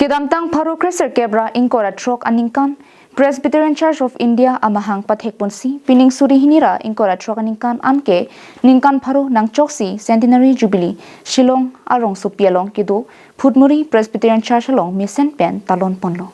Kedamtang pharo Kresser Kebra Ingkora Trok Aningkan Presbyterian Church of India Amahang Pathek Ponsi Pining Suri Hinira Ingkora Trok Aningkan Anke Ningkan Pharo Nang Choksi Centenary Jubilee Shillong Arong Supialong Kido Phutmuri Presbyterian Church Along Misen Pen Talon Ponlo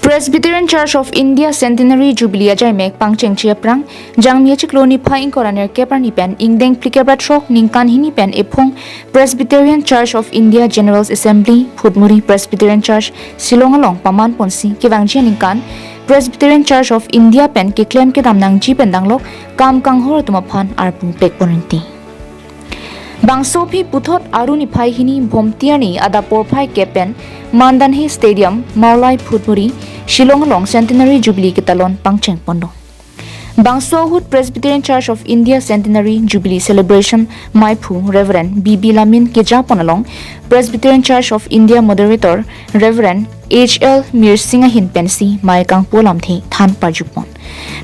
Presbyterian Church of India Centenary Jubilee Ajay Mek Pangcheng Chiaprang Jang Miachik Loni Pha Ingkoraner Keparni Pen Ingdeng Plikebra Trok Ningkan Hini Pen ephong Presbyterian Church of India General Assembly Phutmuri Presbyterian Church Shillong Along Paman Ponsi Kewangji Ningkan Presbyterian Church of India Pen ke claim ke damnang ji pen danglok kam kanghor tumaphan arpu pekponenti Bangso phi puthot aruni phai hini bhomtiani adapor phai kepen Mandanhe Stadium Maulai Phutmuri Shillong Along Centenary Jubilee Kitalon Pangcheng Pondo Bangso Hut Presbyterian Church of India Centenary Jubilee Celebration Maipu Reverend B.B. Lamin Kejapon Along Presbyterian Church of India Moderator Reverend H.L. Mirsinga Hin Pensi Mai Kangpo Lamthe Than Parjupon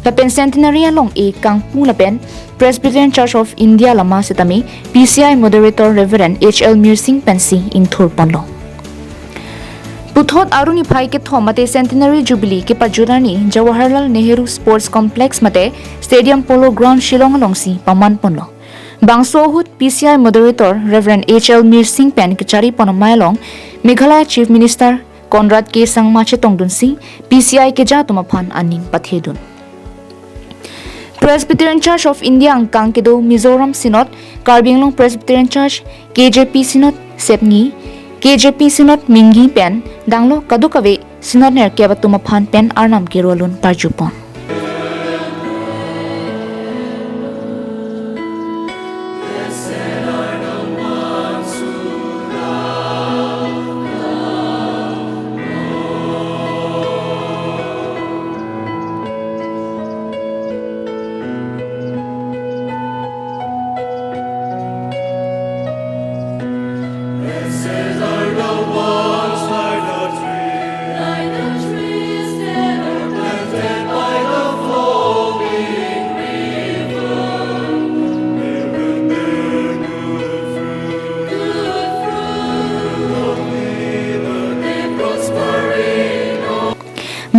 Lapen Centenary Along E Kangpu Lapen Presbyterian Church of India Lama Setami PCI Moderator Reverend H.L. Mirsing Pensi in Thurponlo Puthot Aruni Phai ke thomate Centenary Jubilee ke pajurani Jawaharlal Nehru Sports Complex mate Stadium Polo Ground Shillong Alongsi Paman Ponlo Bangso Hut PCI Moderator Reverend H.L. Mirsing Pen ke chari Ponomailong Meghalaya Chief Minister Conrad K. Sangma Chetongdunsi PCI ke jatumaphan aning pathedun Presbyterian Church of India Angkang Kedo Mizoram Synod Karbinglong Presbyterian Church KJP Synod Sepni KJP Synod Mingi Pen Danglo Kadukave Synod Ner Kebatumaphan Pen Arnam Kirolun Parjupon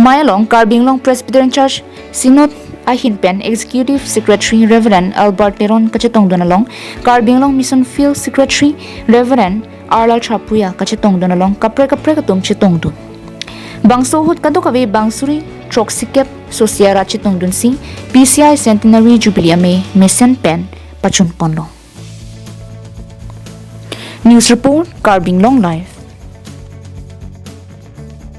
Mayalong Karbinglong Presbyterian Church Synod Ahin Pen Executive Secretary Reverend Albert Leron Kachetong Donalong Karbinglong Mission Field Secretary Reverend Arlal Chapuya Kachetong Donalong Kapre Katum Chetong Dun Bangso Hut Kadukave Bangsuri Troksikep Sosiara Chetong Dunsi PCI Centenary Jubilee Ame Mesen Pen Pachun Ponlo News Report Karbinglong Live